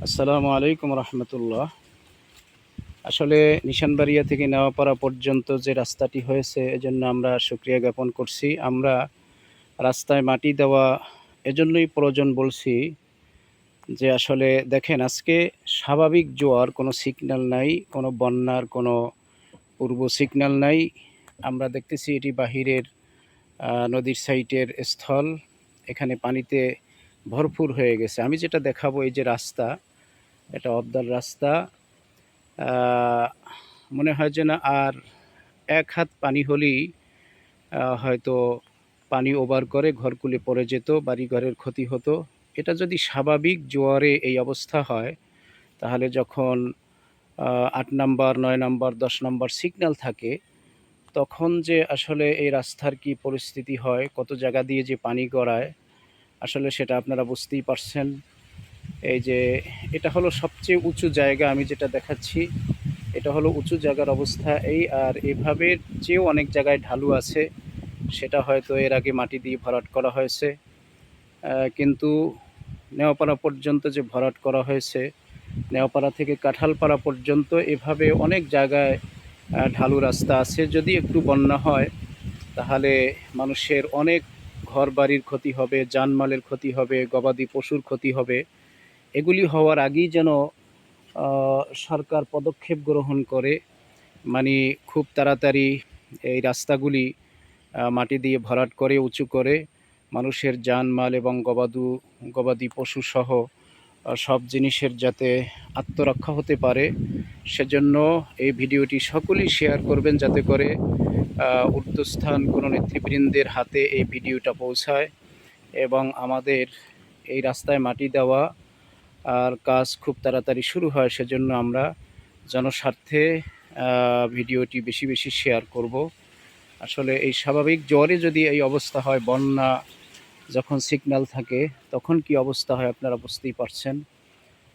আসসালামু আলাইকুম রহমতুল্লাহ। আসলে নিশানবাড়িয়া থেকে নেওয়াপাড়া পর্যন্ত যে রাস্তাটি হয়েছে এজন্য আমরা শুকরিয়া জ্ঞাপন করছি। আমরা রাস্তায় মাটি দেওয়া এজন্যই প্রয়োজন বলছি যে আসলে দেখেন, আজকে স্বাভাবিক জোয়ার কোনো সিগন্যাল নাই, কোনো বন্যার কোনো পূর্ব সিগন্যাল নাই। আমরা দেখতেছি এটি বাহিরের নদীর সাইটের স্থল, এখানে পানিতে ভরপুর হয়ে গেছে। আমি যেটা দেখাবো, এই যে রাস্তা, এটা অবদার রাস্তা। আহ, মনে হয় যে না আর এক হাত পানি হলেই হয়তো পানি ওভার করে ঘরকুলে পড়ে যেত, বাড়িঘরের ক্ষতি হতো। এটা যদি স্বাভাবিক জোয়ারে এই অবস্থা হয়, তাহলে যখন ৮ নাম্বার, ৯ নাম্বার, ১০ নাম্বার সিগন্যাল থাকে, তখন যে আসলে এই রাস্তার কি পরিস্থিতি হয়, কত জায়গা দিয়ে যে পানি গড়ায়, আসলে সেটা আপনারা বুঝতেই পারছেন। এই যে এটা হলো সবচেয়ে উঁচু জায়গা, আমি যেটা দেখাচ্ছি এটা হলো উঁচু জায়গার অবস্থা এই। আর এভাবে চেয়েও অনেক জায়গায় ঢালু আছে, সেটা হয়তো এর আগে মাটি দিয়ে ভরাট করা হয়েছে। কিন্তু নেওয়াপাড়া পর্যন্ত যে ভরাট করা হয়েছে, নেওয়াপাড়া থেকে কাঁঠালপাড়া পর্যন্ত এভাবে অনেক জায়গায় ঢালু রাস্তা আছে। যদি একটু বন্যা হয়, তাহলে মানুষের অনেক ঘরবাড়ির ক্ষতি হবে, জানমালের ক্ষতি হবে, গবাদি পশুর ক্ষতি হবে। এগুলি হওয়ার আগেই যেন সরকার পদক্ষেপ গ্রহণ করে, মানে খুব তাড়াতাড়ি এই রাস্তাগুলি মাটি দিয়ে ভরাট করে উঁচু করে মানুষের জানমাল এবং গবাদি পশুসহ সব জিনিসের যাতে আত্মরক্ষা হতে পারে, সেজন্য এই ভিডিওটি সকলেই শেয়ার করবেন, যাতে করে ঊর্ধ্বস্থান কোনো নেতৃবৃন্দের হাতে এই ভিডিওটা পৌঁছায় এবং আমাদের এই রাস্তায় মাটি দেওয়া আর কাজ খুব তাড়াতাড়ি শুরু হয়। সেজন্য আমরা জনস্বার্থে ভিডিওটি বেশি বেশি শেয়ার করব। আসলে এই স্বাভাবিক জ্বরে যদি এই অবস্থা হয়, বন্যা যখন সিগন্যাল থাকে তখন কি অবস্থা হয় আপনারা বুঝতেই পারছেন।